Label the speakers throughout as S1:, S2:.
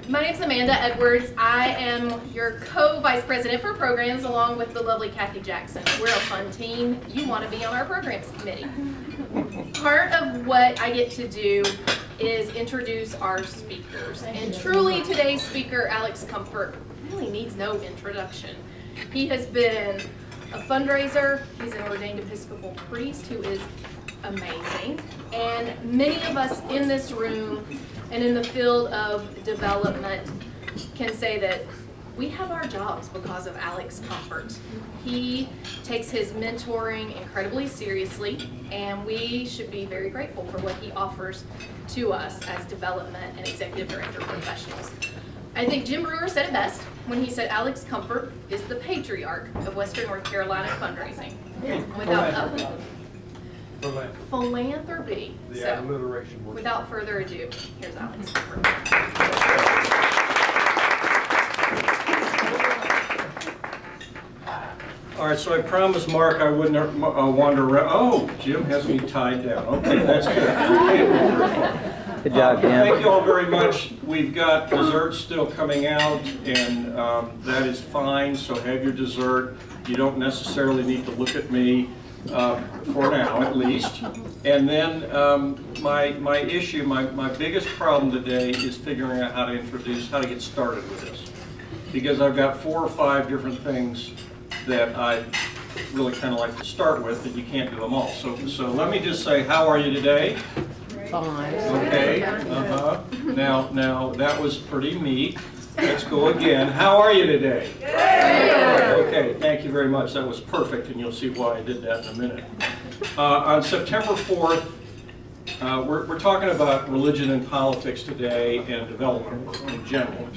S1: My name's Amanda Edwards. I am your co-vice president for programs along with the lovely Kathy Jackson. We're a fun team. You want to be on our programs committee. Part of what I get to do is introduce our speakers. And truly today's speaker, Alex Comfort, really needs no introduction. He has been a fundraiser. He's an ordained Episcopal priest who is amazing. And many of us in this room and in the field of development can say that we have our jobs because of Alex Comfort. He takes his mentoring incredibly seriously, and we should be very grateful for what he offers to us as development and executive director professionals. I think Jim Brewer said it best when he said Alex Comfort is the patriarch of Western North Carolina fundraising. Philanthropy.
S2: The alliteration.
S1: Without further ado, here's Alex.
S2: All right, so I promised Mark I wouldn't wander around. Oh, Jim has me tied down. Okay, that's good.
S3: Good job, Jim.
S2: Thank you all very much. We've got desserts still coming out, and that is fine, so have your dessert. You don't necessarily need to look at me. For now, at least. And then my issue, my biggest problem today is figuring out how to get started with this. Because I've got 4 or 5 different things that I really kind of like to start with, but you can't do them all. So let me just say, how are you today?
S4: Fine.
S2: Okay. Now that was pretty meek. Let's go again. How are you today? Okay, thank you very much. That was perfect, and you'll see why I did that in a minute. On September 4th, we're talking about religion and politics today and development work in general.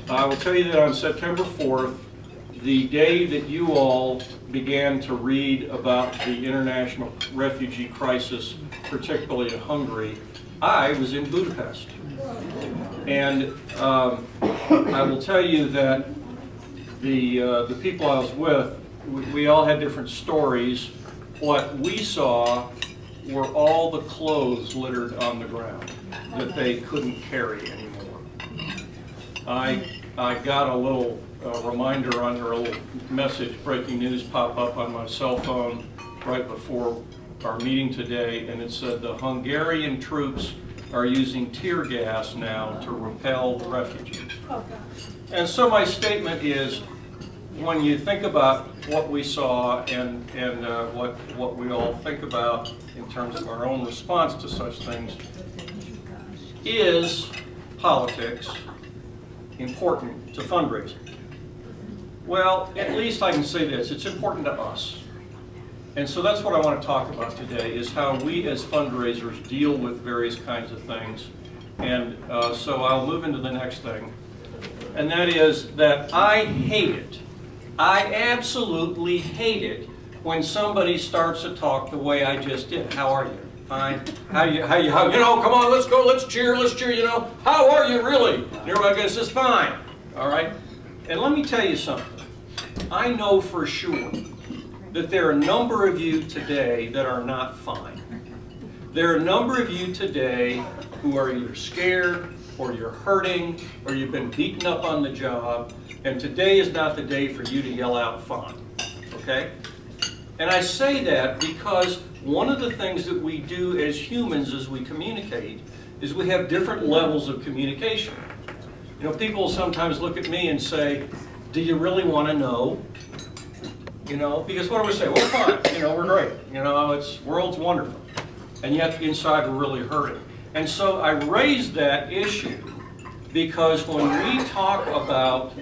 S2: I will tell you that on September 4th, the day that you all began to read about the international refugee crisis, particularly in Hungary, I was in Budapest. And I will tell you that the people I was with, we all had different stories. What we saw were all the clothes littered on the ground that they couldn't carry anymore. I got a little reminder on her little message, breaking news, pop up on my cell phone right before our meeting today, and it said the Hungarian troops are using tear gas now to repel the refugees. And so my statement is, when you think about what we saw and what we all think about in terms of our own response to such things, is politics important to fundraising? Well, at least I can say this, it's important to us. And so that's what I want to talk about today, is how we as fundraisers deal with various kinds of things. And so I'll move into the next thing. And that is that I hate it. I absolutely hate it when somebody starts to talk the way I just did. How are you? Fine. How you know, come on, let's go, let's cheer, you know. How are you really? And everybody says, fine. All right? And let me tell you something. I know for sure that there are a number of you today that are not fine. There are a number of you today who are either scared, or you're hurting, or you've been beaten up on the job, and today is not the day for you to yell out fine, okay? And I say that because one of the things that we do as humans as we communicate is we have different levels of communication. You know, people sometimes look at me and say, do you really want to know? You know, because what do we say? We're fine. You know, we're great. You know, world's wonderful. And yet inside we're really hurting. And so I raised that issue because when we talk about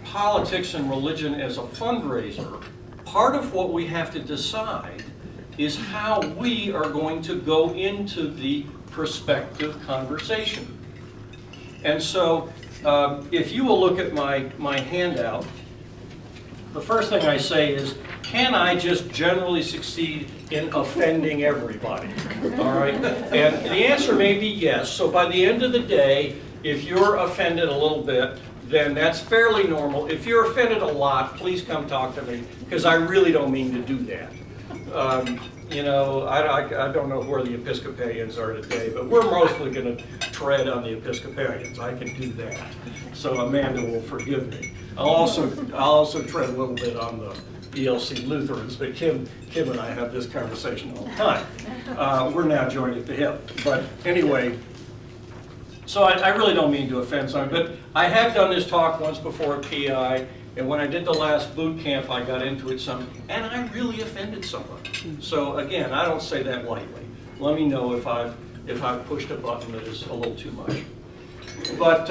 S2: politics and religion as a fundraiser, part of what we have to decide is how we are going to go into the prospective conversation. And so if you will look at my handout, the first thing I say is, can I just generally succeed in offending everybody? All right? And the answer may be yes. So by the end of the day, if you're offended a little bit, then that's fairly normal. If you're offended a lot, please come talk to me, because I really don't mean to do that. you know, I don't know where the Episcopalians are today, but we're mostly going to tread on the Episcopalians. I can do that. So Amanda will forgive me. I'll also tread a little bit on the ELC Lutherans, but Kim and I have this conversation all the time. We're now joined at the hip. But anyway, so I really don't mean to offend someone, but I have done this talk once before at PI, and when I did the last boot camp, I got into it some, and I really offended someone. So again, I don't say that lightly. Let me know if I've pushed a button that is a little too much. But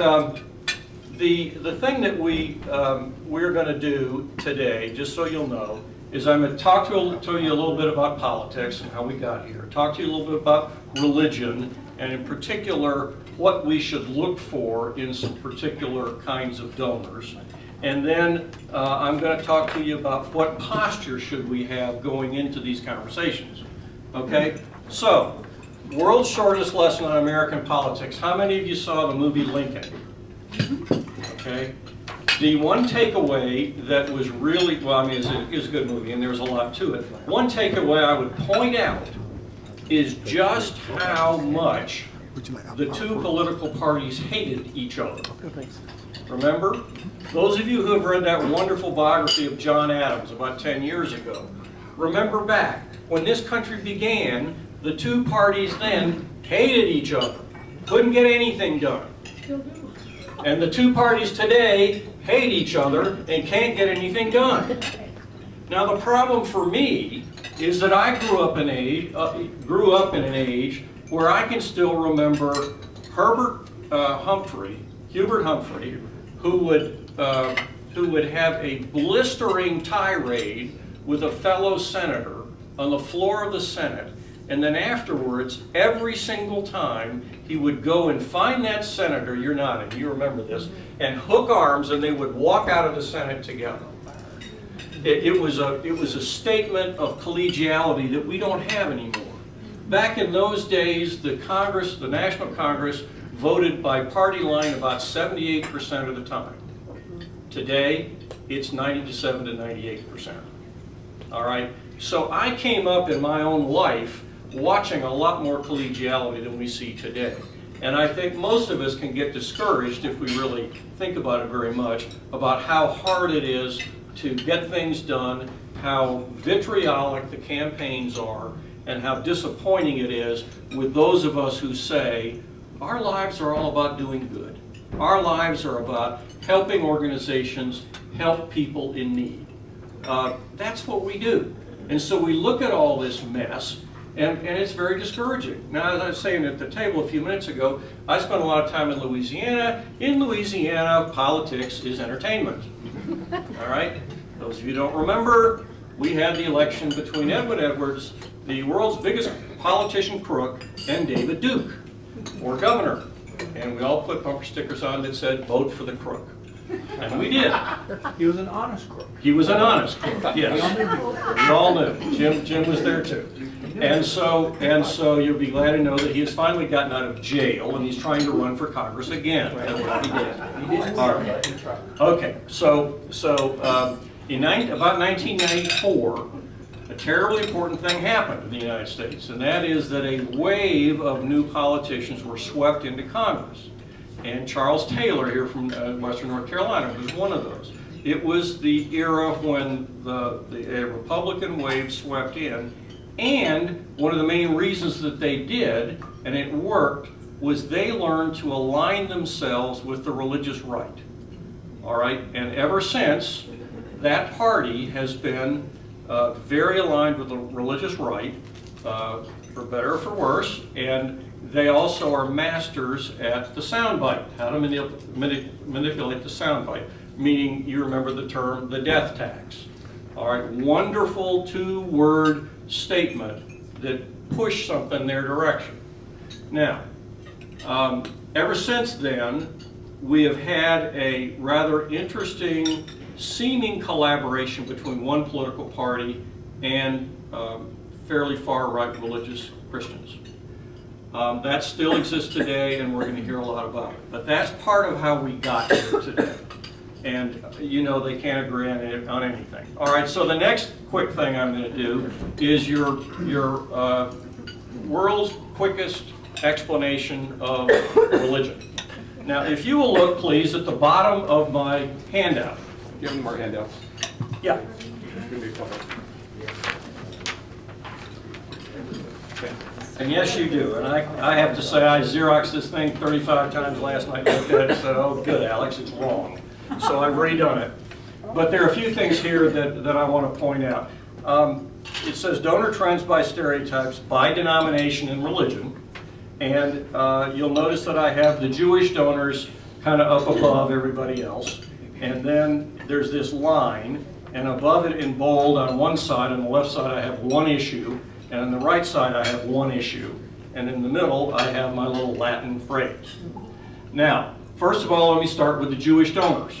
S2: the thing that we're going to do today, just so you'll know, is I'm going to talk to you a little bit about politics and how we got here. Talk to you a little bit about religion, and in particular, what we should look for in some particular kinds of donors. And then I'm going to talk to you about what posture should we have going into these conversations. Okay? So, world's shortest lesson on American politics. How many of you saw the movie Lincoln? Okay? The one takeaway that was really, well, I mean, it's a good movie and there's a lot to it. One takeaway I would point out is just how much the two political parties hated each other. Remember? Those of you who have read that wonderful biography of John Adams about 10 years ago, remember back, when this country began, the two parties then hated each other, couldn't get anything done. And the two parties today hate each other and can't get anything done. Now the problem for me is that I grew up in an age where I can still remember Hubert Humphrey, who would have a blistering tirade with a fellow senator on the floor of the Senate, and then afterwards, every single time, he would go and find that senator, you're nodding, you remember this, and hook arms, and they would walk out of the Senate together. It was a statement of collegiality that we don't have anymore. Back in those days, the National Congress, voted by party line about 78% of the time. Today, it's 97 to 98%. All right? So I came up in my own life watching a lot more collegiality than we see today. And I think most of us can get discouraged if we really think about it very much, about how hard it is to get things done, how vitriolic the campaigns are, and how disappointing it is with those of us who say, our lives are all about doing good. Our lives are about helping organizations help people in need. That's what we do. And so we look at all this mess, and it's very discouraging. Now, as I was saying at the table a few minutes ago, I spent a lot of time in Louisiana. In Louisiana, politics is entertainment. All right? Those of you who don't remember, we had the election between Edwin Edwards, the world's biggest politician crook, and David Duke for governor. And we all put bumper stickers on that said, vote for the crook. And we did.
S3: He was an honest crook.
S2: He was an honest crook, yes. We all knew. Jim was there too. And so you'll be glad to know that he has finally gotten out of jail and he's trying to run for Congress again. That's what he did. All right. Okay, so about 1994, a terribly important thing happened in the United States, and that is that a wave of new politicians were swept into Congress. And Charles Taylor here from Western North Carolina was one of those. It was the era when a Republican wave swept in, and one of the main reasons that they did, and it worked, was they learned to align themselves with the religious right. All right, and ever since, that party has been very aligned with the religious right, for better or for worse, and they also are masters at the soundbite, how to manipulate the soundbite, meaning you remember the term, the death tax. All right, wonderful two-word statement that pushed something in their direction. Now, ever since then, we have had a rather interesting seeming collaboration between one political party and fairly far-right religious Christians. That still exists today, and we're going to hear a lot about it. But that's part of how we got here today. And you know they can't agree on anything. All right, so the next quick thing I'm going to do is your world's quickest explanation of religion. Now, if you will look, please, at the bottom of my handout.
S4: Do you have any more handouts?
S2: Yeah.
S4: Give me a couple.
S2: Okay. And yes, you do. And I have to say, I Xeroxed this thing 35 times last night, looked at it and said, oh, good, Alex, it's wrong. So I've redone it. But there are a few things here that I want to point out. It says donor trends by stereotypes by denomination and religion. And you'll notice that I have the Jewish donors kind of up above everybody else. And then there's this line, and above it in bold on one side, on the left side I have one issue, and on the right side I have one issue. And in the middle I have my little Latin phrase. Now, first of all, let me start with the Jewish donors.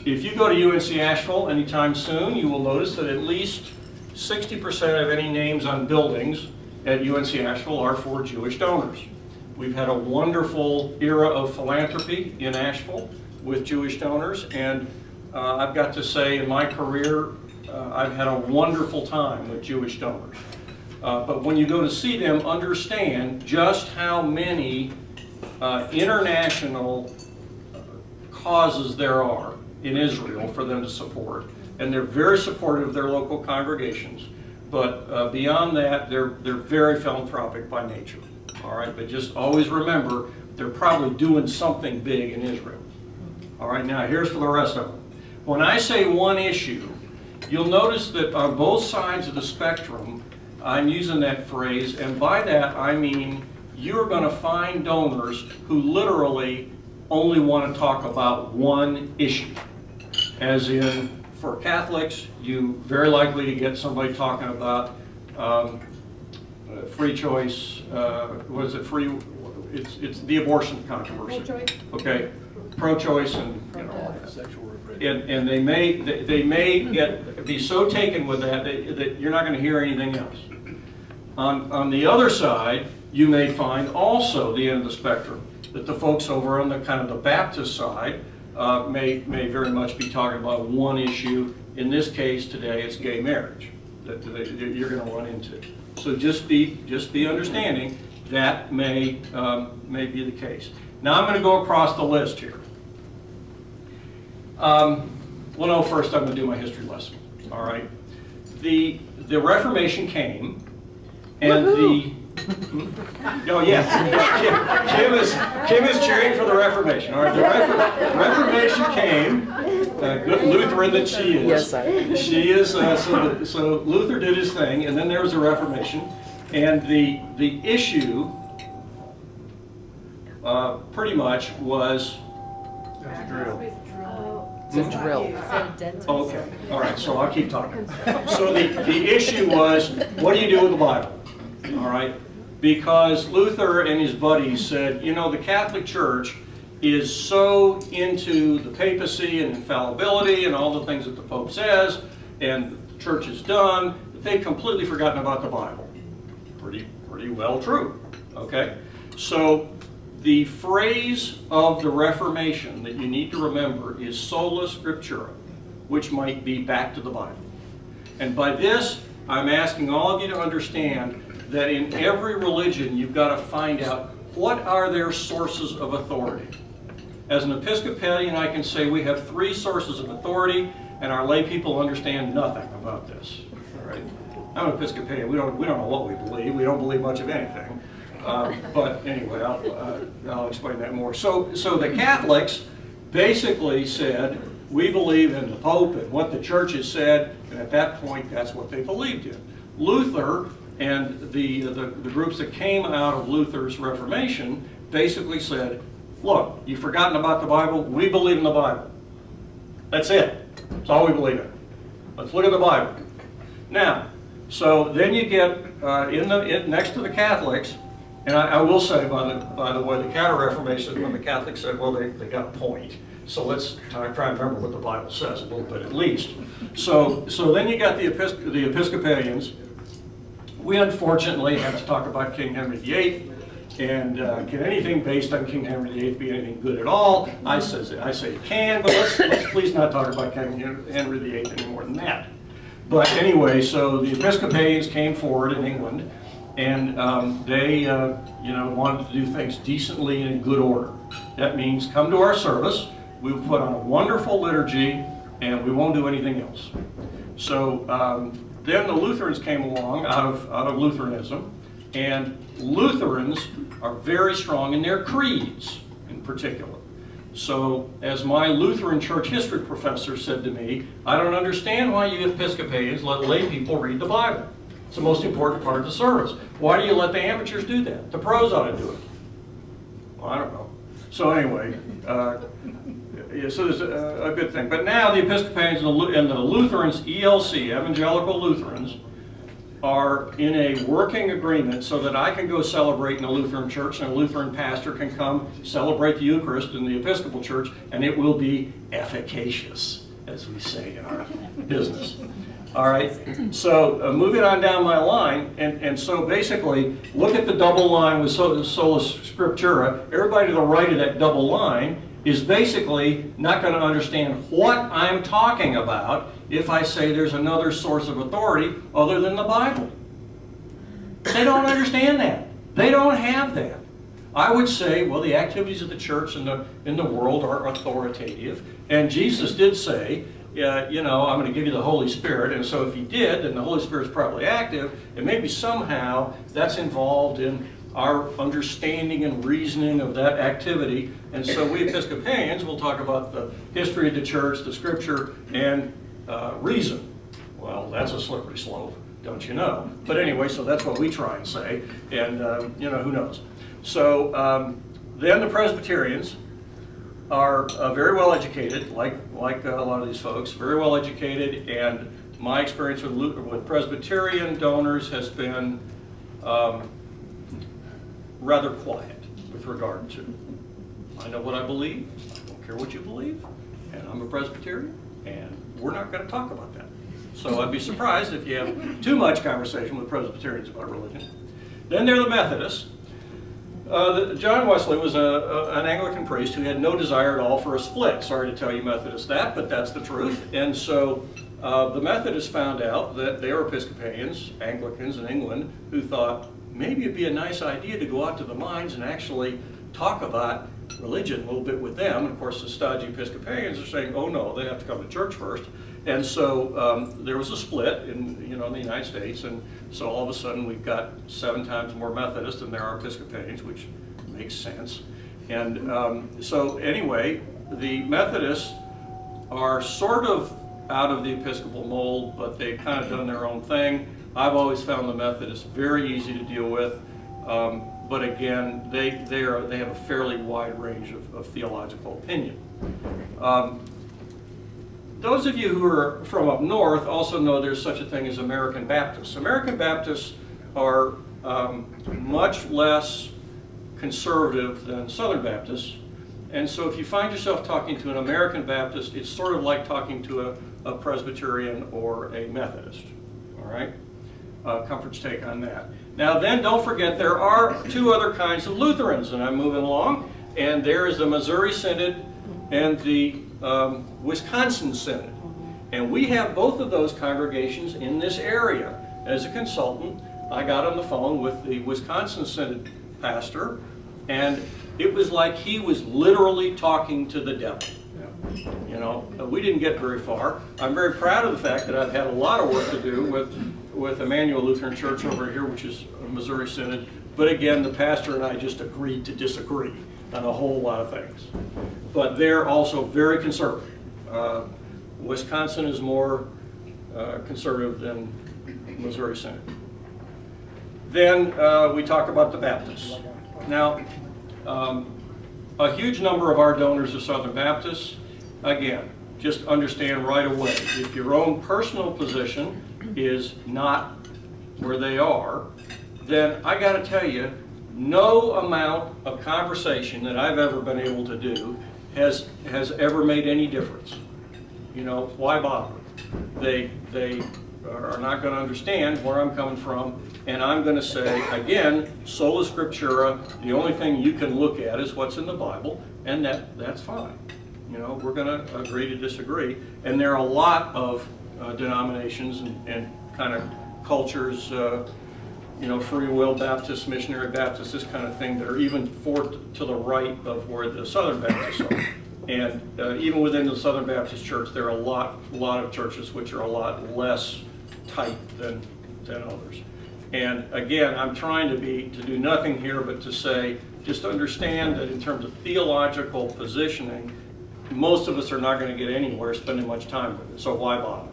S2: If you go to UNC Asheville anytime soon, you will notice that at least 60% of any names on buildings at UNC Asheville are for Jewish donors. We've had a wonderful era of philanthropy in Asheville with Jewish donors, and I've got to say in my career I've had a wonderful time with Jewish donors. But when you go to see them, understand just how many international causes there are in Israel for them to support, and they're very supportive of their local congregations. But beyond that, they're very philanthropic by nature. All right, but just always remember they're probably doing something big in Israel. All right, now here's for the rest of them. When I say one issue, you'll notice that on both sides of the spectrum, I'm using that phrase, and by that I mean you're going to find donors who literally only want to talk about one issue. As in, for Catholics, you very likely to get somebody talking about free choice, what is it, free, it's the abortion controversy.
S1: Pro-choice.
S2: Okay, pro-choice and you know, all that. Sexual reproduction. And they may be so taken with that that you're not going to hear anything else. On the other side, you may find also the end of the spectrum, that the folks over on the kind of the Baptist side may very much be talking about one issue. In this case today, it's gay marriage that you're going to run into. So just be understanding that may be the case. Now I'm going to go across the list here. Well, no, first I'm going to do my history lesson. All right. The Reformation came, and oh yes, Kim is cheering for the Reformation. All right, the Reformation came. Good Lutheran that she is.
S5: Yes, sir.
S2: She is. So Luther did his thing, and then there was the Reformation, and the issue pretty much was.
S3: That's a drill.
S5: It's a drill.
S2: Okay. All right. So I'll keep talking. So the issue was, what do you do with the Bible? All right. Because Luther and his buddies said, you know, the Catholic Church is so into the papacy and infallibility and all the things that the Pope says, and the Church is done, that they've completely forgotten about the Bible. Pretty well true. Okay. So the phrase of the Reformation that you need to remember is sola scriptura, which might be back to the Bible. And by this, I'm asking all of you to understand that in every religion, you've got to find out what are their sources of authority. As an Episcopalian, I can say we have 3 sources of authority, and our lay people understand nothing about this. All right? I'm an Episcopalian. We don't know what we believe. We don't believe much of anything. But anyway, I'll explain that more. So the Catholics basically said, we believe in the Pope and what the Church has said, and at that point, that's what they believed in. Luther and the groups that came out of Luther's Reformation basically said, look, you've forgotten about the Bible, we believe in the Bible. That's it. That's all we believe in. Let's look at the Bible. Now, so then you get next to the Catholics, and I will say, by the way, the Counter-Reformation, when the Catholics said, well, they got a point. So let's try and remember what the Bible says a little bit at least. So then you got the Episcopalians. We unfortunately have to talk about King Henry VIII And can anything based on King Henry VIII be anything good at all? I say it can, but let's please not talk about King Henry VIII any more than that. But anyway, so the Episcopalians came forward in England, and they wanted to do things decently and in good order. That means come to our service, we will put on a wonderful liturgy, and we won't do anything else. So then the Lutherans came along out of Lutheranism, and Lutherans are very strong in their creeds in particular. So as my Lutheran church history professor said to me, I don't understand why you Episcopalians let lay people read the Bible. It's the most important part of the service. Why do you let the amateurs do that? The pros ought to do it. Well, I don't know. So anyway, yeah, so there's a good thing. But now the Episcopalians and the Lutherans, ELC, Evangelical Lutherans, are in a working agreement so that I can go celebrate in a Lutheran church and a Lutheran pastor can come celebrate the Eucharist in the Episcopal church, and it will be efficacious, as we say in our business. All right, so moving on down my line, and so basically, look at the double line with Sola Scriptura. Everybody to the right of that double line is basically not going to understand what I'm talking about if I say there's another source of authority other than the Bible. They don't understand that. They don't have that. I would say, well, the activities of the church in the world are authoritative, and Jesus did say, you know, I'm going to give you the Holy Spirit, and so if he did, then the Holy Spirit is probably active, and maybe somehow that's involved in our understanding and reasoning of that activity. And so we Episcopalians will talk about the history of the church, the scripture, and reason. Well, that's a slippery slope, don't you know? But anyway, so that's what we try and say, and you know, who knows. So then the Presbyterians are very well educated, like a lot of these folks, very well educated, and my experience with Presbyterian donors has been rather quiet with regard to, I know what I believe, I don't care what you believe, and I'm a Presbyterian, and we're not going to talk about that. So I'd be surprised if you have too much conversation with Presbyterians about religion. Then there are the Methodists. John Wesley was an Anglican priest who had no desire at all for a split. Sorry to tell you Methodists that, but that's the truth. And so the Methodists found out that they were Episcopalians, Anglicans in England, who thought maybe it'd be a nice idea to go out to the mines and actually talk about religion a little bit with them. And of course, the stodgy Episcopalians are saying, oh no, they have to come to church first. And so there was a split in the United States, and so all of a sudden we've got 7 times more Methodists than there are Episcopalians, which makes sense. And so anyway, the Methodists are sort of out of the Episcopal mold, but they've kind of done their own thing. I've always found the Methodists very easy to deal with, but again, they have a fairly wide range of theological opinion. Those of you who are from up north also know there's such a thing as American Baptists. American Baptists are much less conservative than Southern Baptists, and so if you find yourself talking to an American Baptist, it's sort of like talking to a Presbyterian or a Methodist. All right? Comfort's take on that. Now then, don't forget there are 2 other kinds of Lutherans, and I'm moving along, and there is the Missouri Synod and the Wisconsin Synod. And we have both of those congregations in this area. As a consultant, I got on the phone with the Wisconsin Synod pastor, and it was like he was literally talking to the devil. You know, we didn't get very far. I'm very proud of the fact that I've had a lot of work to do with Emmanuel Lutheran Church over here, which is a Missouri Synod. But again, the pastor and I just agreed to disagree on a whole lot of things. But they're also very conservative. Wisconsin is more conservative than Missouri Synod. Then we talk about the Baptists. Now, a huge number of our donors are Southern Baptists. Again, just understand right away, if your own personal position is not where they are, then I got to tell you, no amount of conversation that I've ever been able to do has ever made any difference. You know, why bother? They are not going to understand where I'm coming from, and I'm going to say, again, sola scriptura, the only thing you can look at is what's in the Bible, and that's fine. You know, we're going to agree to disagree, and there are a lot of denominations and kind of cultures, you know, free will Baptist, missionary Baptist, this kind of thing, that are even to the right of where the Southern Baptists are. And even within the Southern Baptist Church, there are a lot of churches which are a lot less tight than others. And again, I'm trying to do nothing here but to say, just understand that in terms of theological positioning, most of us are not going to get anywhere spending much time with it. So why bother?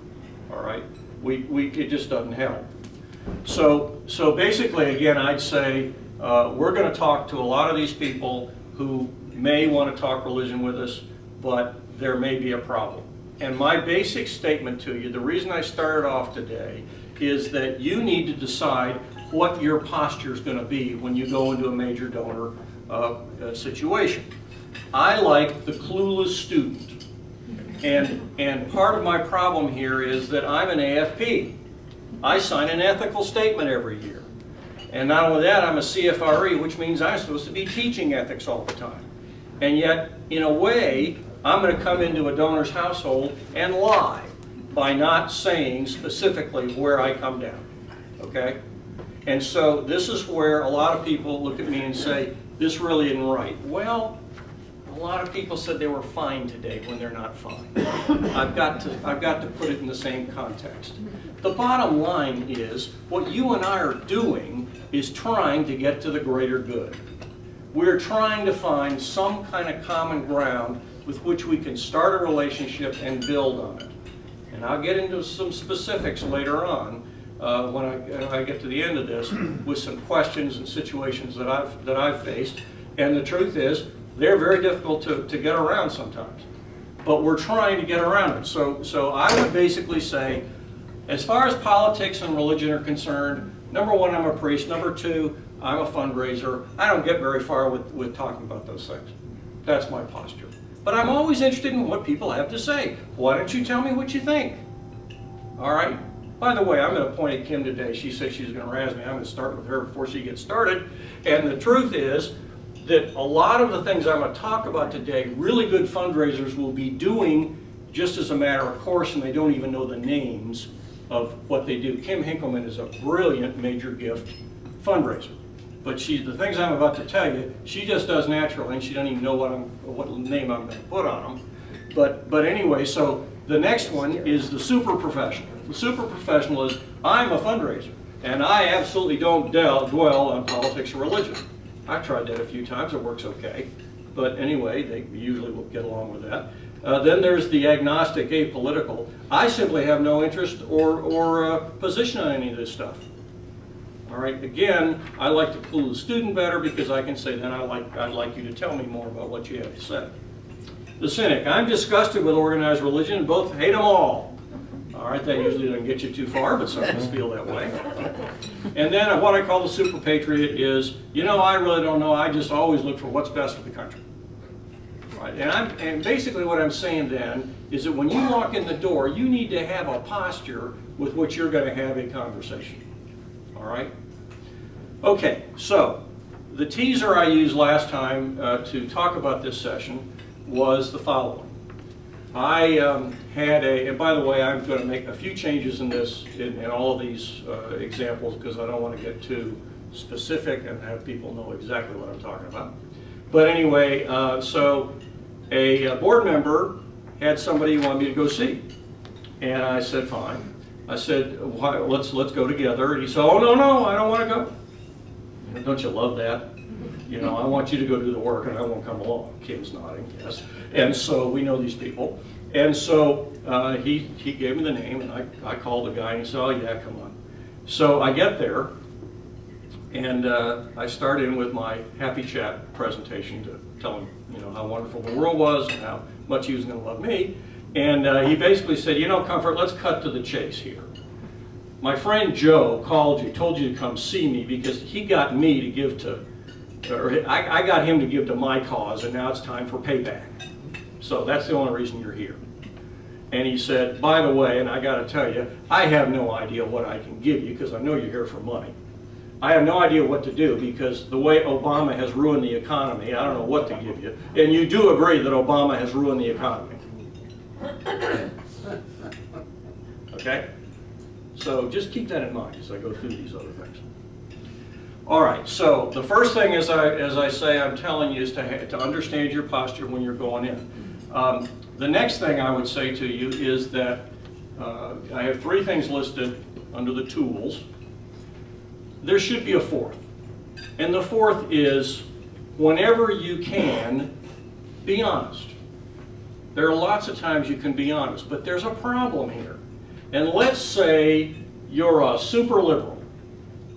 S2: All right, it just doesn't help. So basically, again, I'd say we're going to talk to a lot of these people who may want to talk religion with us, but there may be a problem. And my basic statement to you, the reason I started off today, is that you need to decide what your posture is going to be when you go into a major donor situation. I like the clueless student. And part of my problem here is that I'm an AFP. I sign an ethical statement every year. And not only that, I'm a CFRE, which means I'm supposed to be teaching ethics all the time. And yet, in a way, I'm going to come into a donor's household and lie by not saying specifically where I come down, okay? And so this is where a lot of people look at me and say, this really isn't right. Well, a lot of people said they were fine today when they're not fine. I've got to put it in the same context. The bottom line is, what you and I are doing is trying to get to the greater good. We're trying to find some kind of common ground with which we can start a relationship and build on it. And I'll get into some specifics later on when I get to the end of this with some questions and situations that I've faced. And the truth is, they're very difficult to get around sometimes. But we're trying to get around it. So I would basically say, as far as politics and religion are concerned, number one, I'm a priest. Number two, I'm a fundraiser. I don't get very far with talking about those things. That's my posture. But I'm always interested in what people have to say. Why don't you tell me what you think? All right? By the way, I'm going to point at Kim today. She said she's going to razz me. I'm going to start with her before she gets started. And the truth is that a lot of the things I'm going to talk about today, really good fundraisers will be doing just as a matter of course, and they don't even know the names of what they do. Kim Hinkleman is a brilliant major gift fundraiser. But the things I'm about to tell you, she just does naturally, and she doesn't even know what name I'm going to put on them. But anyway, so the next one is the super professional. The super professional is, I'm a fundraiser, and I absolutely don't dwell on politics or religion. I've tried that a few times, it works okay. But anyway, they usually will get along with that. Then there's the agnostic, apolitical. I simply have no interest or position on any of this stuff. All right, again, I like to clue the student better because I can say, then I'd like you to tell me more about what you have to say. The cynic, I'm disgusted with organized religion and both hate them all. All right, that usually doesn't get you too far, but some of us feel that way. And then what I call the super patriot is, you know, I really don't know, I just always look for what's best for the country. Right? And basically what I'm saying then is that when you walk in the door, you need to have a posture with which you're going to have a conversation. All right? Okay, so the teaser I used last time to talk about this session was the following. I had and by the way, I'm going to make a few changes in this, in all of these examples, because I don't want to get too specific and have people know exactly what I'm talking about. But anyway, so a board member had somebody he wanted me to go see. And I said, fine. I said, let's go together. And he said, oh, no, I don't want to go. Don't you love that? You know, I want you to go do the work and I won't come along. Kim's nodding, yes. And so we know these people. And so he gave me the name, and I called the guy and he said, oh yeah, come on. So I get there, and I start in with my happy chat presentation to tell him, you know, how wonderful the world was and how much he was going to love me. And he basically said, you know, Comfort, let's cut to the chase here. My friend Joe called you, told you to come see me because he got me to give to, or I got him to give to my cause, and now it's time for payback. So that's the only reason you're here. And he said, by the way, and I got to tell you, I have no idea what I can give you because I know you're here for money. I have no idea what to do because the way Obama has ruined the economy, I don't know what to give you. And you do agree that Obama has ruined the economy. Okay? So just keep that in mind as I go through these other things. All right, so the first thing, as I say, I'm telling you is to understand your posture when you're going in. The next thing I would say to you is that I have 3 things listed under the tools. There should be a 4th. And the 4th is, whenever you can, be honest. There are lots of times you can be honest, but there's a problem here. And let's say you're a super liberal.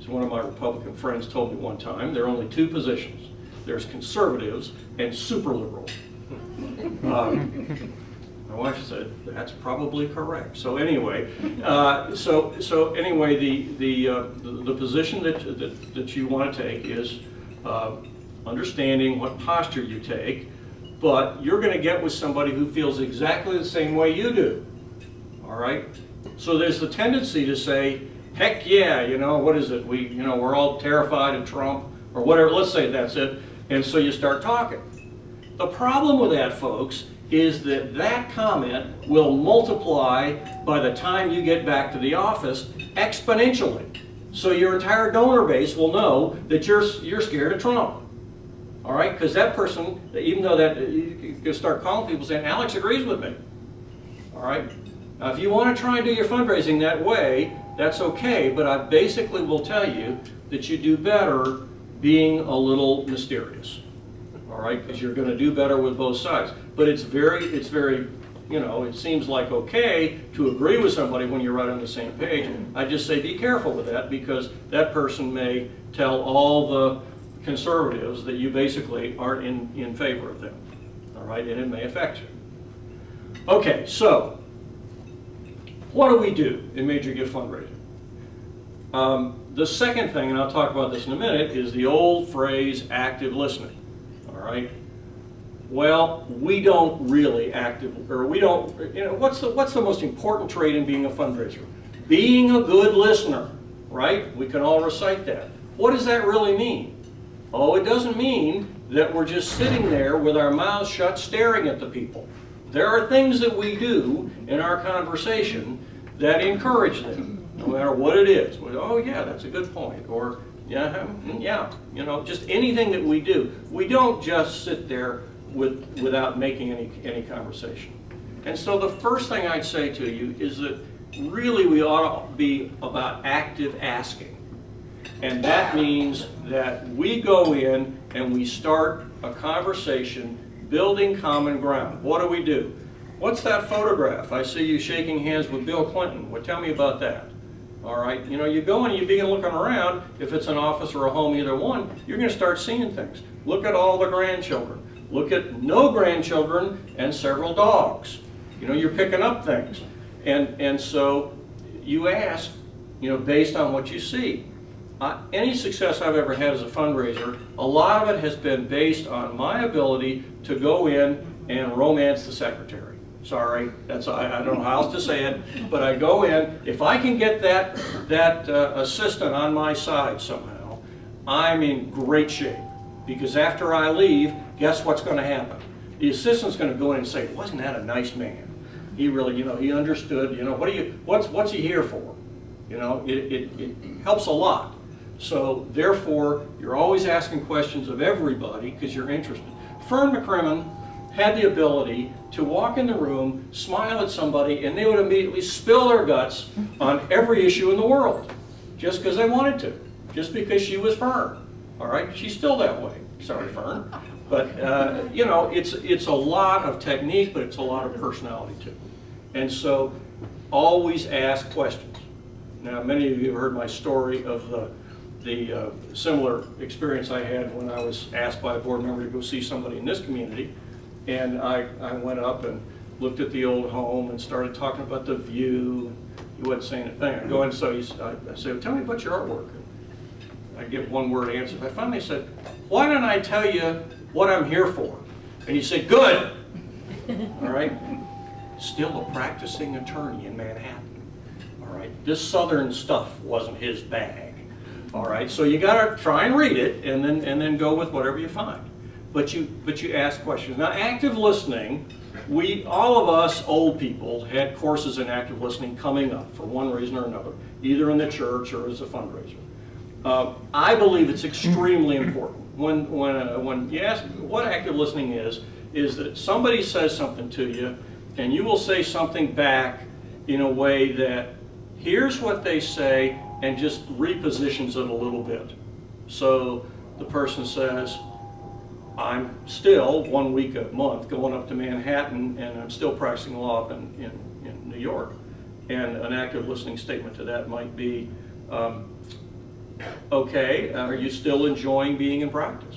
S2: So one of my Republican friends told me one time, there are only 2 positions. There's conservatives and super liberals. My wife said that's probably correct. So anyway, so anyway, the position that you want to take is understanding what posture you take, but you're going to get with somebody who feels exactly the same way you do. All right. So there's the tendency to say, heck yeah, you know, what is it? We're all terrified of Trump or whatever. Let's say that's it. And so you start talking. The problem with that, folks, is that that comment will multiply by the time you get back to the office exponentially. So your entire donor base will know that you're scared of Trump. All right? Because that person, even though that you can start calling people saying, Alex agrees with me. All right? Now, if you want to try and do your fundraising that way, that's okay, but I basically will tell you that you do better being a little mysterious. All right, because you're going to do better with both sides. But it's very, you know, it seems like okay to agree with somebody when you're right on the same page. I just say be careful with that because that person may tell all the conservatives that you basically aren't in favor of them. All right, and it may affect you. Okay, so what do we do in major gift fundraising? The second thing, and I'll talk about this in a minute, is the old phrase active listening. All right. Well, we don't really what's the most important trait in being a fundraiser? Being a good listener, right? We can all recite that. What does that really mean? Oh, it doesn't mean that we're just sitting there with our mouths shut staring at the people. There are things that we do in our conversation that encourage them, no matter what it is. Oh yeah, that's a good point. Or yeah, you know, just anything that we do. We don't just sit there without making any conversation. And so the first thing I'd say to you is that really we ought to be about active asking. And that means that we go in and we start a conversation building common ground. What do? What's that photograph? I see you shaking hands with Bill Clinton. Well, tell me about that. All right, you know, you go and you begin looking around. If it's an office or a home, either one, you're going to start seeing things. Look at all the grandchildren. Look at no grandchildren and several dogs. You know, you're picking up things. And so you ask, you know, based on what you see. Any success I've ever had as a fundraiser, a lot of it has been based on my ability to go in and romance the secretary. Sorry, I don't know how else to say it, but I go in. If I can get that assistant on my side somehow, I'm in great shape. Because after I leave, guess what's going to happen? The assistant's going to go in and say, "Wasn't that a nice man? He really, you know, he understood. You know, what's he here for? You know, it helps a lot." So therefore, you're always asking questions of everybody because you're interested. Fern McCrimmon had the ability to walk in the room, smile at somebody, and they would immediately spill their guts on every issue in the world, just because they wanted to, just because she was Fern. All right, she's still that way. Sorry, Fern, but you know, it's a lot of technique, but it's a lot of personality too. And so, always ask questions. Now, many of you have heard my story of the similar experience I had when I was asked by a board member to go see somebody in this community. And I went up and looked at the old home and started talking about the view. He wasn't saying a thing. I go in, so I said, "Well, tell me about your artwork." And I get one word answer. I finally said, "Why don't I tell you what I'm here for?" And he said, "Good." All right. still a practicing attorney in Manhattan. All right, this Southern stuff wasn't his bag. All right, so you got to try and read it, and then go with whatever you find. But you ask questions. Now, active listening, all of us old people had courses in active listening coming up for one reason or another, either in the church or as a fundraiser. I believe it's extremely important. When you ask what active listening is that somebody says something to you, and you will say something back in a way that here's what they say and just repositions it a little bit. So the person says, I'm still 1 week a month going up to Manhattan, and I'm still practicing law up in New York. And an active listening statement to that might be, okay, are you still enjoying being in practice?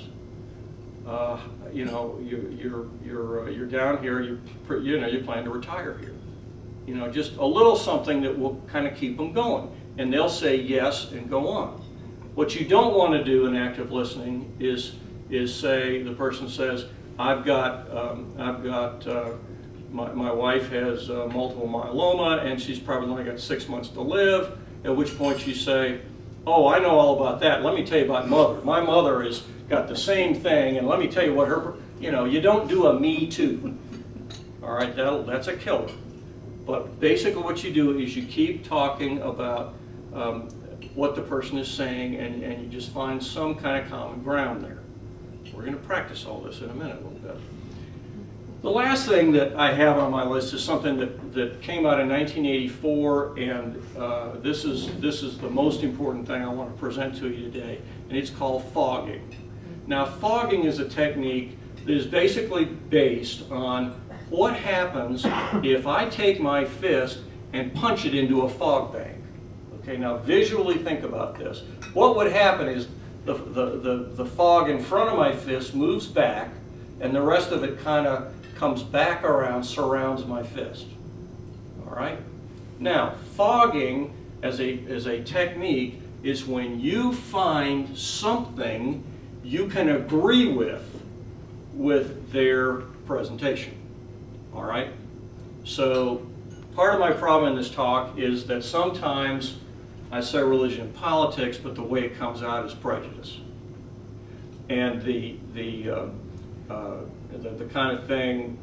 S2: You know, you're down here. You plan to retire here. You know, just a little something that will kind of keep them going, and they'll say yes and go on. What you don't want to do in active listening is say, the person says, my wife has multiple myeloma and she's probably only got 6 months to live, at which point you say, oh, I know all about that. Let me tell you about mother. My mother has got the same thing, and let me tell you what her, you know, you don't do a me too. All right, that's a killer. But basically what you do is you keep talking about what the person is saying, and you just find some kind of common ground there. We're going to practice all this in a minute a little bit. The last thing that I have on my list is something that came out in 1984, and this is the most important thing I want to present to you today, and it's called fogging. Now, fogging is a technique that is basically based on what happens if I take my fist and punch it into a fog bank. Okay, now visually think about this. What would happen is the fog in front of my fist moves back, and the rest of it kind of comes back around, surrounds my fist. All right? Now, fogging as a technique is when you find something you can agree with their presentation. All right? So part of my problem in this talk is that sometimes I say religion and politics, but the way it comes out is prejudice. And the kind of thing,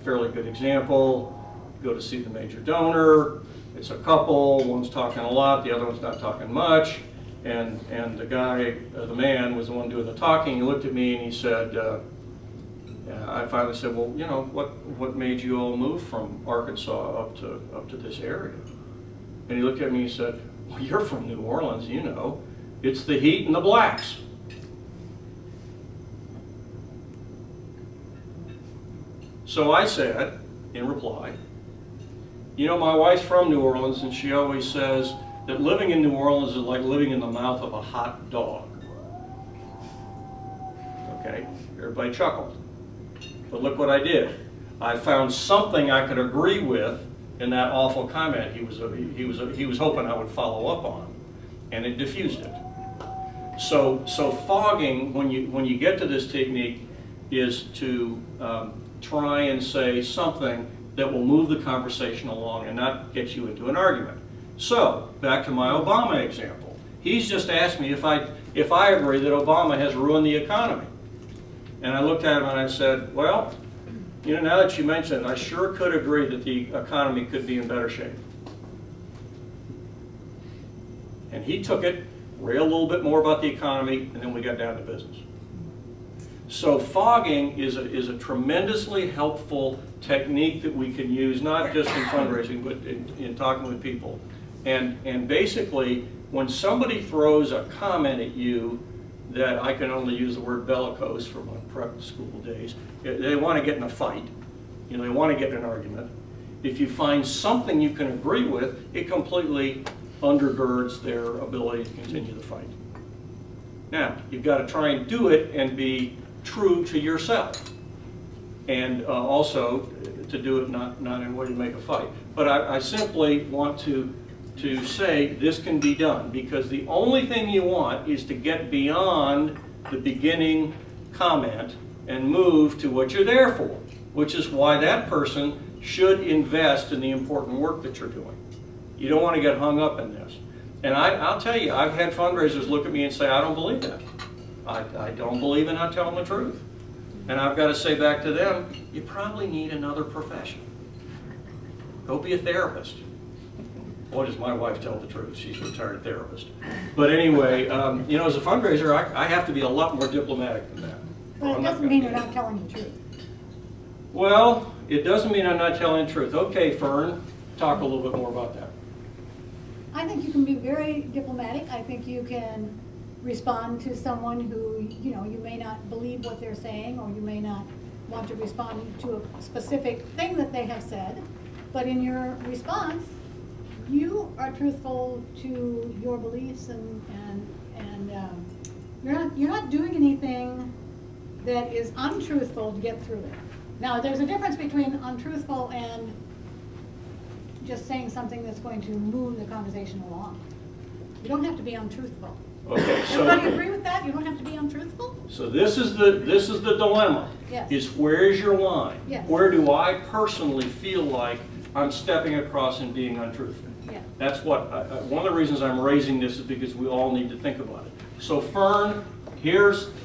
S2: fairly good example, go to see the major donor, it's a couple, one's talking a lot, the other one's not talking much, and the guy, the man, was the one doing the talking. He looked at me and he said, I finally said, well, you know, what made you all move from Arkansas up to this area? And he looked at me and he said, well, you're from New Orleans, you know. It's the heat and the blacks. So I said, in reply, you know, my wife's from New Orleans, and she always says that living in New Orleans is like living in the mouth of a hot dog. Okay, everybody chuckled. But look what I did. I found something I could agree with in that awful comment he was hoping I would follow up on, and it diffused it. So fogging, when you get to this technique, is to try and say something that will move the conversation along and not get you into an argument. So back to my Obama example. He's just asked me if I agree that Obama has ruined the economy. And I looked at him and I said, well, you know, now that you mention it, I sure could agree that the economy could be in better shape. And he took it, railed a little bit more about the economy, and then we got down to business. So fogging is a tremendously helpful technique that we can use, not just in fundraising, but in talking with people. And basically, when somebody throws a comment at you that I can only use the word bellicose from my prep school days, they want to get in a fight. You know, they want to get in an argument. If you find something you can agree with, it completely undergirds their ability to continue the fight. Now, you've got to try and do it and be true to yourself, and also to do it not in a way to make a fight. But I simply want to say this can be done, because the only thing you want is to get beyond the beginning comment and move to what you're there for, which is why that person should invest in the important work that you're doing. You don't want to get hung up in this. And I'll tell you, I've had fundraisers look at me and say, I don't believe that. I don't believe in not telling the truth. And I've got to say back to them, you probably need another profession. Go be a therapist. Boy, does my wife tell the truth. She's a retired therapist. But anyway, you know, as a fundraiser, I have to be a lot more diplomatic than that.
S6: But it doesn't mean you're not telling the truth.
S2: Well, it doesn't mean I'm not telling the truth. Okay, Fern, talk a little bit more about that.
S6: I think you can be very diplomatic. I think you can respond to someone who, you know, you may not believe what they're saying, or you may not want to respond to a specific thing that they have said. But in your response, you are truthful to your beliefs, and you're not doing anything that is untruthful to get through it. Now, there's a difference between untruthful and just saying something that's going to move the conversation along. You don't have to be untruthful.
S2: Okay,
S6: Everybody agree with that? You don't have to be untruthful?
S2: so this is the dilemma.
S6: Yes.
S2: Is where's your line?
S6: Yes.
S2: Where do I personally feel like I'm stepping across and being untruthful?
S6: Yeah.
S2: That's what, one of the reasons I'm raising this is because we all need to think about it. So Fern,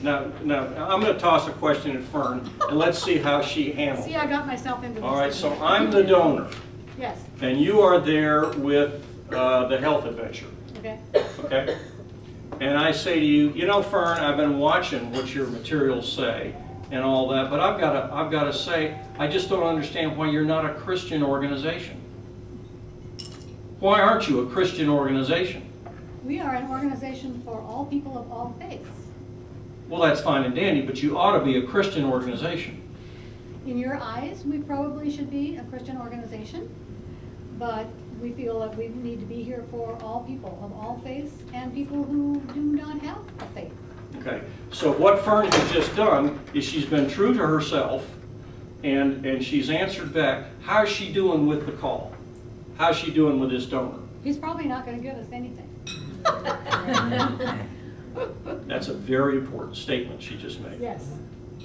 S2: now I'm going to toss a question at Fern, and let's see how she handles
S6: See,
S2: it.
S6: I got myself into this.
S2: All right, so I'm the donor,
S6: Yes,
S2: and you are there with the health adventure,
S6: okay.
S2: okay? And I say to you, you know, Fern, I've been watching what your materials say and all that, but I've got to say, I just don't understand why you're not a Christian organization. Why aren't you a Christian organization?
S6: We are an organization for all people of all faiths.
S2: Well, that's fine and dandy, but you ought to be a Christian organization.
S6: In your eyes, we probably should be a Christian organization, but we feel that we need to be here for all people of all faiths and people who do not have a faith.
S2: Okay, so what Fern has just done is she's been true to herself, and she's answered back. How's she doing with the call? How's she doing with this donor?
S6: He's probably not going to give us anything.
S2: That's a very important statement she just made.
S6: Yes.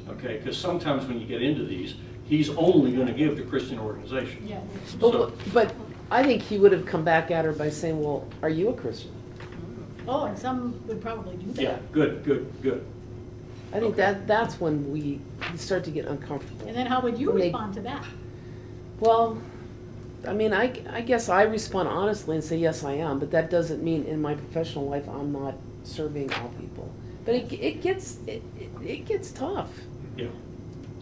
S2: Okay, because sometimes when you get into these, he's only going to give the Christian organization.
S6: Yeah.
S2: So,
S5: But I think he would have come back at her by saying, well, are you a Christian?
S6: Oh, and some would probably do that.
S2: yeah, good.
S5: I think
S2: Okay.
S5: that's when we start to get uncomfortable.
S6: And then how would you
S5: When they-
S6: respond to that?
S5: Well, I mean, I guess I respond honestly and say, yes, I am, but that doesn't mean in my professional life I'm not serving all people. But it gets tough
S2: Yeah.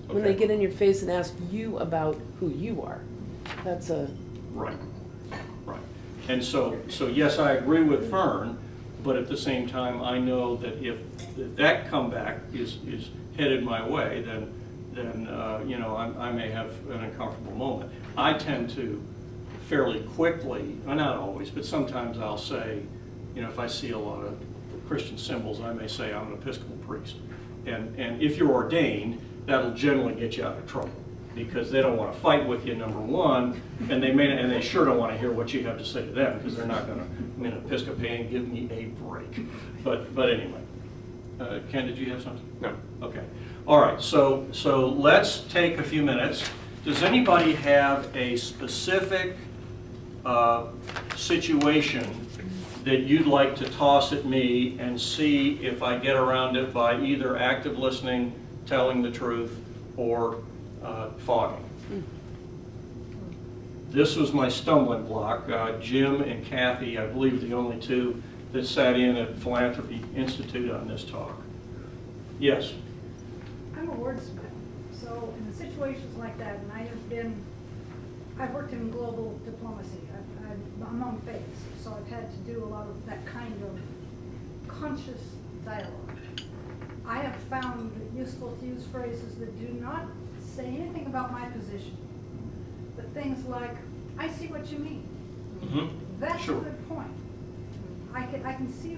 S5: when they get in your face and ask you about who you are. That's a...
S2: Right. And so yes, I agree with Fern, but at the same time, I know that if that comeback is headed my way, then you know, I may have an uncomfortable moment. I tend to fairly quickly, well, not always, but sometimes I'll say, you know, if I see a lot of Christian symbols, I may say I'm an Episcopal priest. And if you're ordained, that'll generally get you out of trouble, because they don't want to fight with you, number one, and they sure don't want to hear what you have to say to them, because they're not going to, I mean, Episcopalian, give me a break. But anyway, Ken, did you have something?
S4: No.
S2: Okay. All right. So let's take a few minutes. Does anybody have a specific situation that you'd like to toss at me and see if I get around it by either active listening, telling the truth, or fogging? This was my stumbling block. Jim and Kathy, I believe, the only two that sat in at Philanthropy Institute on this talk. Yes?
S7: I'm a wordsmith, so in situations like that, and I've worked in global diplomacy, I'm among faiths, so I've had to do a lot of that kind of conscious dialogue. I have found it useful to use phrases that do not say anything about my position, but things like, I see what you mean.
S2: Mm-hmm.
S7: That's
S2: Sure.
S7: a good point. I can see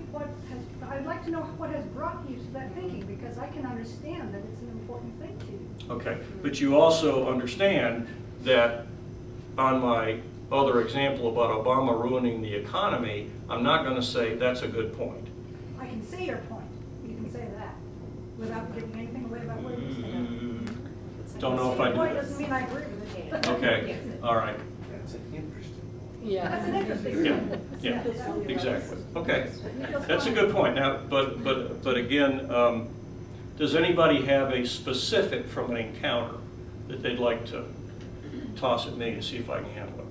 S7: I'd like to know what has brought you to that thinking, because I can understand that it's an important thing to you.
S2: Okay, but you also understand that on my other example about Obama ruining the economy, I'm not going to say that's a good point.
S7: I can see your point. You can say that without giving anything away about what you say.
S2: Don't know if I
S7: Point
S2: do.
S7: doesn't mean I agree with it.
S2: Okay, all right.
S3: That's an interesting one.
S5: Yeah.
S7: That's an interesting.
S2: Yeah, yeah, exactly. Okay, that's a good point. Now, but again, does anybody have a specific from an encounter that they'd like to toss at me to see if I can handle it,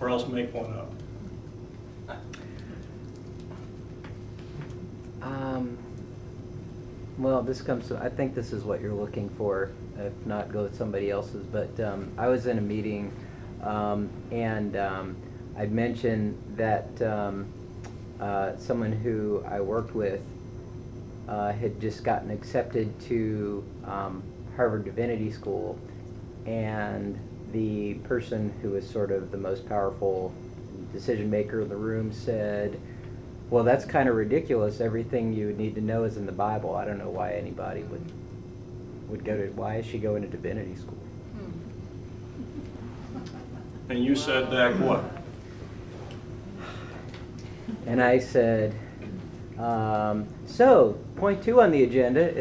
S2: or else make one up?
S8: Well, this comes to, I think this is what you're looking for. If not, go with somebody else's. But I was in a meeting, and I'd mentioned that someone who I worked with had just gotten accepted to Harvard Divinity School, and the person who was sort of the most powerful decision maker in the room said, well, that's kind of ridiculous. Everything you would need to know is in the Bible. I don't know why anybody would go to, why is she going to divinity school?
S2: And you said back what?
S8: And I said, so, point 2 on the agenda.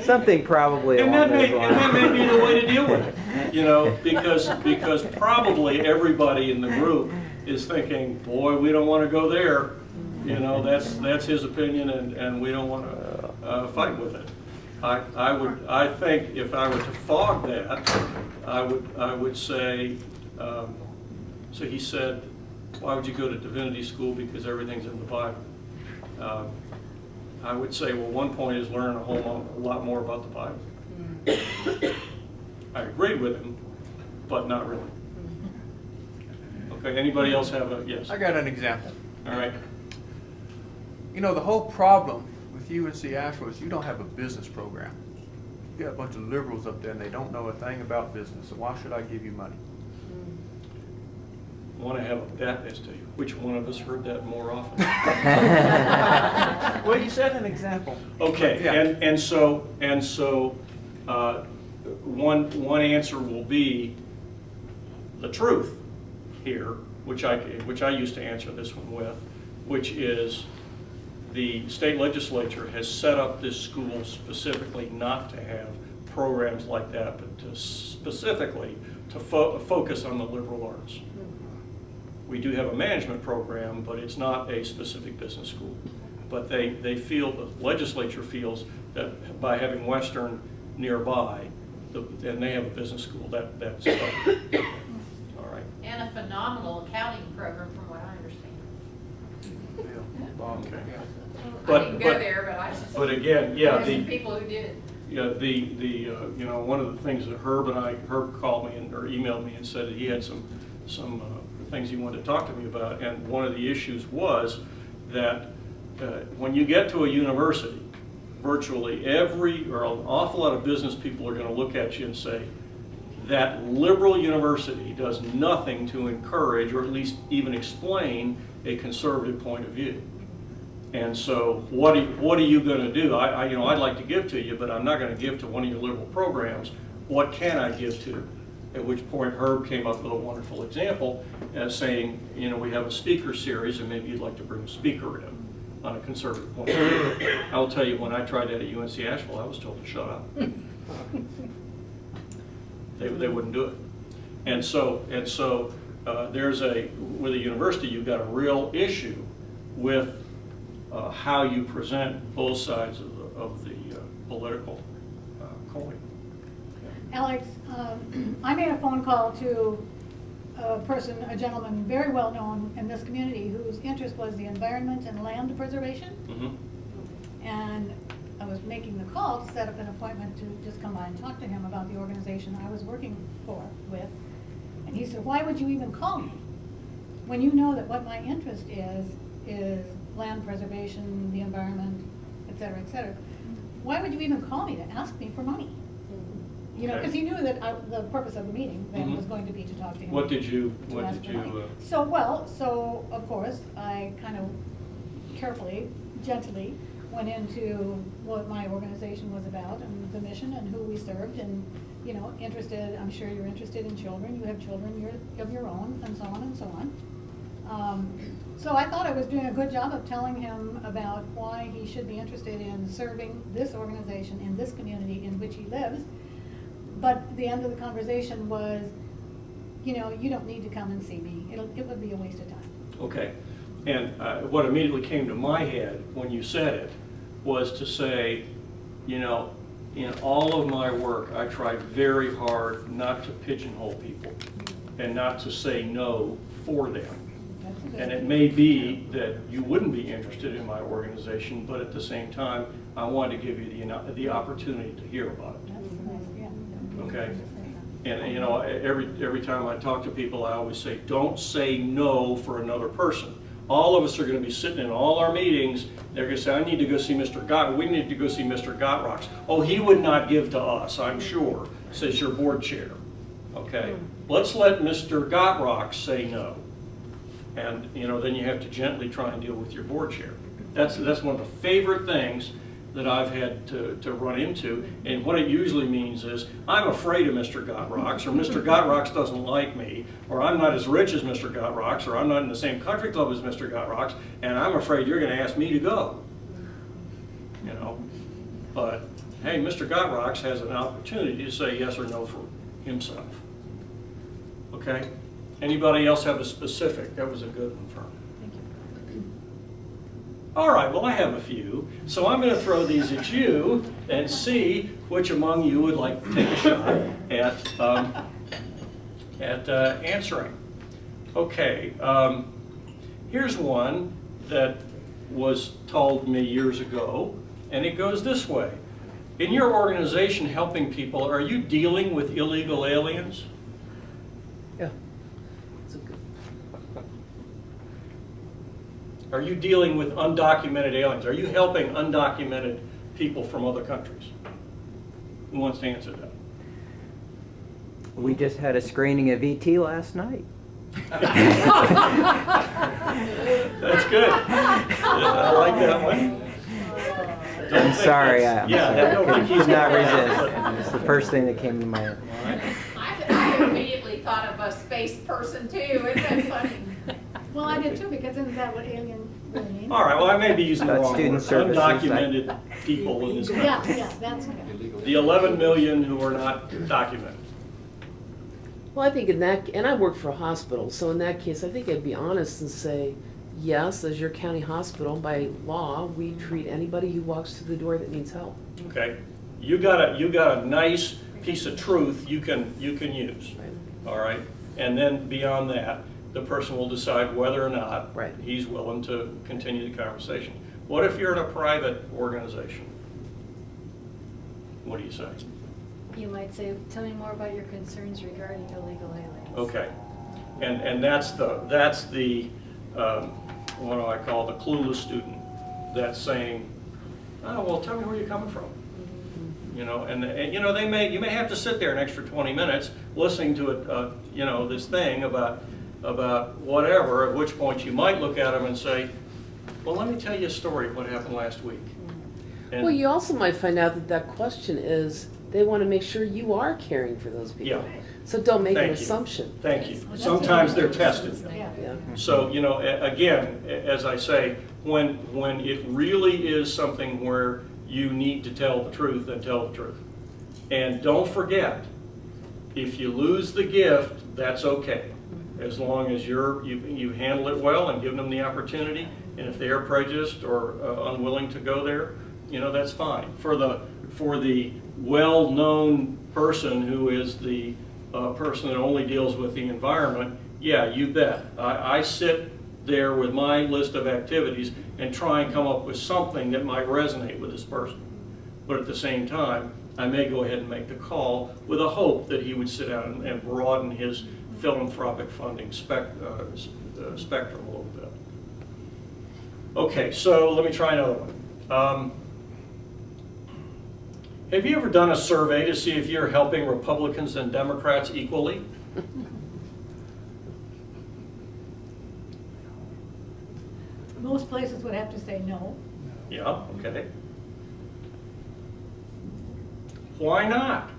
S8: Something probably
S2: And
S8: along
S2: that may
S8: those lines.
S2: be the way to deal with it, you know, because probably everybody in the group is thinking, boy, we don't want to go there. You know, that's his opinion, and we don't want to fight with it. I think if I were to fog that, I would say. So he said, why would you go to divinity school? Because everything's in the Bible. I would say, well, one point is learn a lot more about the Bible. I agreed with him, but not really. Okay, anybody else have a, yes?
S3: I got an example.
S2: All right.
S3: You know, the whole problem with UNC Asheville is you don't have a business program. You got a bunch of liberals up there and they don't know a thing about business, so why should I give you money?
S2: I want to have a bet as to which one of us heard that more often.
S3: Well, you said an example.
S2: Okay,
S3: Yeah.
S2: and so one answer will be the truth here, which I used to answer this one with, which is the state legislature has set up this school specifically not to have programs like that, but to specifically to focus on the liberal arts. We do have a management program, but it's not a specific business school. But they feel, the legislature feels that by having Western nearby, and they have a business school, that's covered. All right.
S9: And a phenomenal accounting program from what I understand.
S3: Bob,
S2: Okay.
S3: yeah.
S9: I didn't go there, but I just.
S2: But again, yeah,
S9: there's some people who did.
S2: Yeah, you know, one of the things that Herb called me or emailed me and said that he had some things he wanted to talk to me about, and one of the issues was that when you get to a university, virtually or an awful lot of business people are going to look at you and say, that liberal university does nothing to encourage or at least even explain a conservative point of view. And so what are you going to do? I'd like to give to you, but I'm not going to give to one of your liberal programs. What can I give to? At which point Herb came up with a wonderful example saying, you know, we have a speaker series and maybe you'd like to bring a speaker in on a conservative point of view. I'll tell you, when I tried that at UNC Asheville, I was told to shut up. They wouldn't do it. And so with a university, you've got a real issue with how you present both sides of the political coin.
S6: Alex, I made a phone call to a gentleman very well known in this community whose interest was the environment and land preservation.
S2: Mm-hmm.
S6: And I was making the call to set up an appointment to just come by and talk to him about the organization I was working with. And he said, why would you even call me? When you know that what my interest is land preservation, the environment, et cetera, et cetera. Why would you even call me to ask me for money? You know, because he knew that the purpose of the meeting then was going to be to talk to him.
S2: What did you?
S6: So of course, I kind of carefully, gently went into what my organization was about and the mission and who we served and, you know, interested, I'm sure you're interested in children, you have children of your own, and so on and so on. So I thought I was doing a good job of telling him about why he should be interested in serving this organization in this community in which he lives. But the end of the conversation was, you know, you don't need to come and see me. It would be a waste of time.
S2: Okay. And what immediately came to my head when you said it was to say, you know, in all of my work, I try very hard not to pigeonhole people and not to say no for them. And it may be that you wouldn't be interested in my organization, but at the same time, I want to give you the opportunity to hear about it. Okay? And you know, every time I talk to people, I always say, don't say no for another person. All of us are going to be sitting in all our meetings. They're going to say, I need to go see Mr. Gott. We need to go see Mr. Gottrocks. Oh, he would not give to us, I'm sure, says your board chair. Okay? Let's let Mr. Gottrocks say no. And you know, then you have to gently try and deal with your board chair. That's one of the favorite things that I've had to run into. And what it usually means is, I'm afraid of Mr. Gottrocks, or Mr. Gottrocks doesn't like me, or I'm not as rich as Mr. Gottrocks, or I'm not in the same country club as Mr. Gottrocks, and I'm afraid you're going to ask me to go. You know, but hey, Mr. Gottrocks has an opportunity to say yes or no for himself. Okay? Anybody else have a specific? That was a good one, Fern.
S6: Thank you.
S2: All right, well, I have a few. So I'm going to throw these at you and see which among you would like to take a shot at answering. Okay, here's one that was told me years ago, and it goes this way. In your organization helping people, are you dealing with illegal aliens?
S5: Yeah. That's a good.
S2: Are you dealing with undocumented aliens? Are you helping undocumented people from other countries? Who wants to answer that?
S8: We just had a screening of ET last night.
S2: That's good. I like that one.
S8: I'm sorry. I
S2: don't think he's
S8: not
S2: gonna
S8: resist.
S2: laugh,
S8: It's the first thing that came to my head.
S9: I immediately thought of a space person too. Isn't that funny?
S6: Well, I did too, because isn't that what alien really means?
S2: All right, well, I may be using the
S8: About
S2: wrong
S8: student
S2: word.
S8: services,
S2: Undocumented people in this country.
S6: Yeah, that's good.
S2: The 11 million who are not documented.
S5: Well, I think in that, and I work for a hospital, so in that case, I think I'd be honest and say, yes, as your county hospital, by law, we treat anybody who walks through the door that needs help.
S2: Okay, you got a nice piece of truth you can use.
S5: Right.
S2: All right, and then beyond that, the person will decide whether or not
S5: Right.
S2: he's willing to continue the conversation. What if you're in a private organization? What do you say?
S10: You might say, tell me more about your concerns regarding illegal aliens.
S2: Okay, and that's the what do I call the clueless student that's saying, oh well, tell me where you're coming from. You know, and you know, you may have to sit there an extra 20 minutes listening to it, you know, this thing about whatever. At which point you might look at them and say, well, let me tell you a story of what happened last week. And
S5: Well, you also might find out that that question is, they want to make sure you are caring for those people.
S2: Yeah.
S5: So don't make an
S2: Thank you.
S5: assumption.
S2: Thank you. Sometimes they're tested.
S6: Yeah.
S5: Yeah.
S2: So, you know, again, as I say, when it really is something where you need to tell the truth, then tell the truth. And don't forget, if you lose the gift, that's okay. As long as you handle it well and give them the opportunity, and if they are prejudiced or unwilling to go there, you know, that's fine. For the well-known person who is the person that only deals with the environment, yeah, you bet. I sit there with my list of activities and try and come up with something that might resonate with this person. But at the same time, I may go ahead and make the call with a hope that he would sit down and broaden his philanthropic funding spectrum a little bit. Okay, so let me try another one. Have you ever done a survey to see if you're helping Republicans and Democrats equally?
S6: Most places would have to say no.
S2: Yeah, okay. Why not?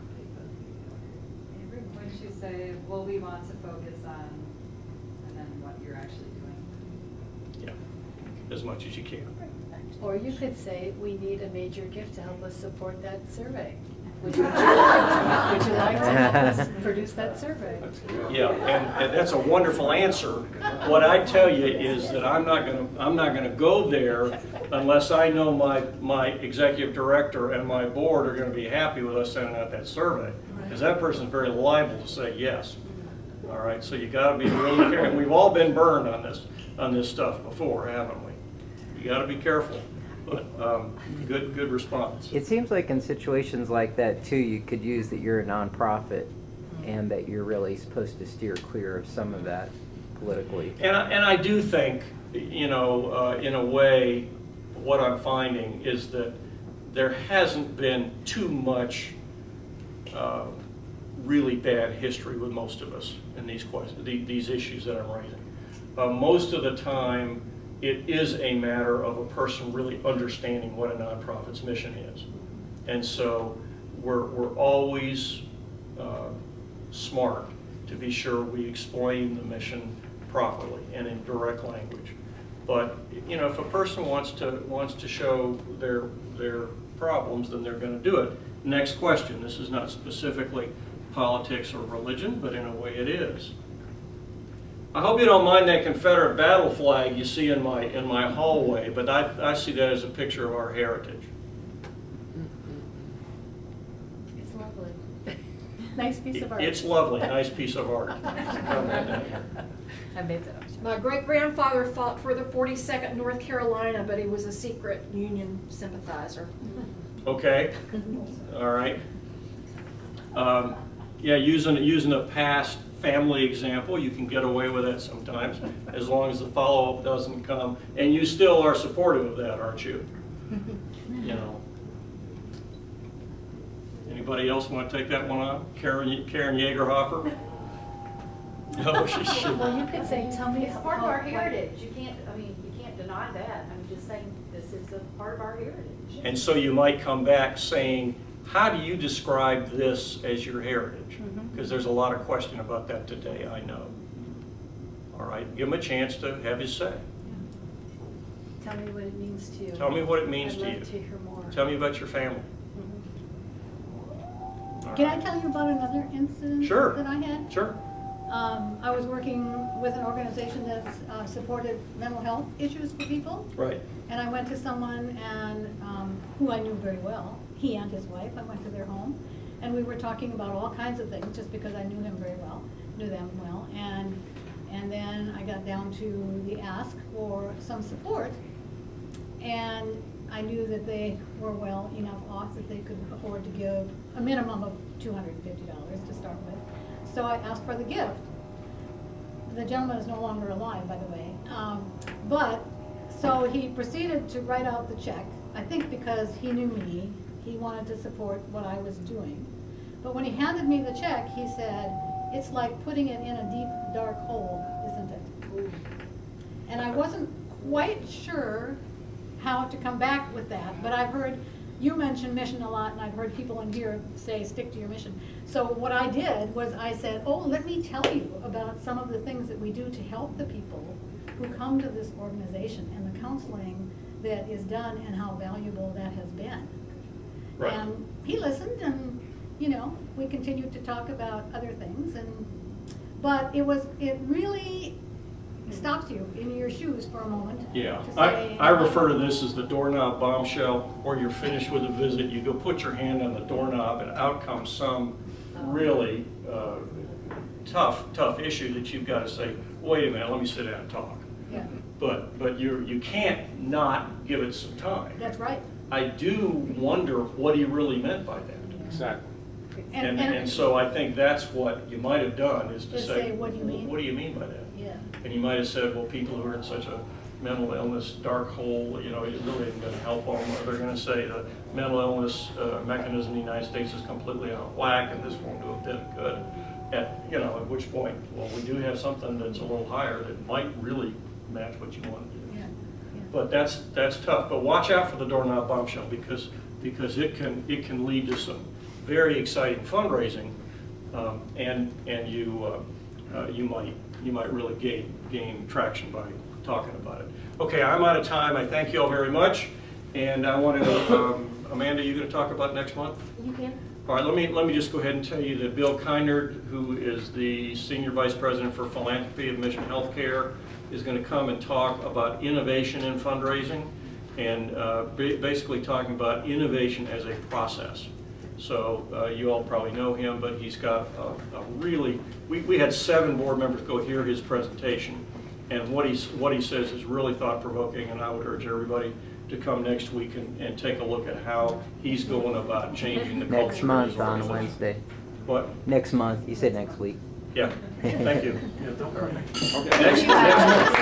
S11: Once you say, well, we want to focus on, and then what you're actually doing.
S2: as much as you can.
S10: Or you could say, we need a major gift to help us support that survey. Would you like to help us produce that survey?
S2: Yeah, and that's a wonderful answer. What I tell you is that I'm not gonna go there unless I know my executive director and my board are gonna be happy with us sending out that survey. Because that person's very liable to say yes. All right, so you gotta be really careful. And we've all been burned on this stuff before, haven't we? You gotta be careful. But good response.
S8: It seems like in situations like that too, you could use that you're a nonprofit and that you're really supposed to steer clear of some of that politically.
S2: And I do think, you know, in a way, what I'm finding is that there hasn't been too much really bad history with most of us in these questions, these issues that I'm raising. Most of the time, it is a matter of a person really understanding what a nonprofit's mission is. And so we're always smart to be sure we explain the mission properly and in direct language. But you know, if a person wants to show their problems, then they're going to do it. Next question. This is not specifically politics or religion, but in a way it is. I hope you don't mind that Confederate battle flag you see in my hallway, but I see that as a picture of our heritage.
S10: It's lovely. Nice piece of art.
S2: It's lovely, nice piece of art.
S10: I made that up.
S11: My great-grandfather fought for the 42nd North Carolina, but he was a secret Union sympathizer.
S2: Okay, all right. Yeah, using a past family example, you can get away with that sometimes, as long as the follow-up doesn't come. And you still are supportive of that, aren't you? You know. Anybody else want to take that one on? Karen Yeagerhofer? No, she should.
S10: Well, you could say, tell me
S9: It's
S10: how.
S9: part of our heritage. You can't deny that. I'm just saying this is a part of our heritage.
S2: And so you might come back saying, how do you describe this as your heritage? Because there's a lot of question about that today, I know. All right, give him a chance to have his say.
S10: Tell me what it means to you.
S2: Tell me what it means to you.
S10: I'd love to hear more.
S2: Tell me about your family.
S6: Can I tell you about another incident
S2: Sure.
S6: that I had?
S2: Sure.
S6: I was working with an organization that supported mental health issues for people.
S2: Right.
S6: And I went to someone and who I knew very well, he and his wife. I went to their home, and we were talking about all kinds of things just because I knew him very well, knew them well. And then I got down to the ask for some support, and I knew that they were well enough off that they could afford to give a minimum of $250 to start with. So I asked for the gift. The gentleman is no longer alive, by the way. So he proceeded to write out the check, I think because he knew me. He wanted to support what I was doing. But when he handed me the check, he said, it's like putting it in a deep, dark hole, isn't it? Ooh. And I wasn't quite sure how to come back with that, but I've heard you mention mission a lot, and I've heard people in here say, stick to your mission. So what I did was I said, oh, let me tell you about some of the things that we do to help the people who come to this organization and the counseling that is done and how valuable that has been.
S2: Right.
S6: And he listened, and you know, we continued to talk about other things, but it really stops you in your shoes for a moment.
S2: Yeah,
S6: to say,
S2: I refer to this as the doorknob bombshell, where you're finished with a visit, you go put your hand on the doorknob, and out comes some really tough issue that you've got to say, wait a minute, let me sit down and talk.
S6: Yeah.
S2: But you can't not give it some time.
S6: That's right.
S2: I do wonder what he really meant by that.
S4: Exactly.
S2: And so I think that's what you might have done, is to
S6: Just
S2: say,
S6: say, what do you mean?
S2: What do you mean by that?
S6: Yeah.
S2: And you might have said, well, people who are in such a mental illness dark hole, you know, it really isn't going to help them. Or they're going to say the mental illness mechanism in the United States is completely out of whack, and this won't do a bit of good. At which point, well, we do have something that's a little higher that might really match what you want to do.
S6: Yeah. Yeah.
S2: But that's tough. But watch out for the doorknob bombshell, because it can lead to some very exciting fundraising, and you might really gain traction by talking about it. Okay, I'm out of time. I thank you all very much. And I want to, Amanda, you going to talk about next month?
S1: You can.
S2: All right, let me just go ahead and tell you that Bill Kindard, who is the Senior Vice President for Philanthropy of Mission Healthcare, is going to come and talk about innovation in fundraising and basically talking about innovation as a process. So you all probably know him, but he's got a really, we had 7 board members go hear his presentation, and what he says is really thought-provoking, and I would urge everybody to come next week and take a look at how he's going about changing the culture.
S8: Next
S2: of
S8: month
S2: his
S8: on
S2: organization.
S8: Wednesday.
S2: What?
S8: Next month, you said next week.
S2: Yeah, thank you.
S4: Okay.
S2: Next month.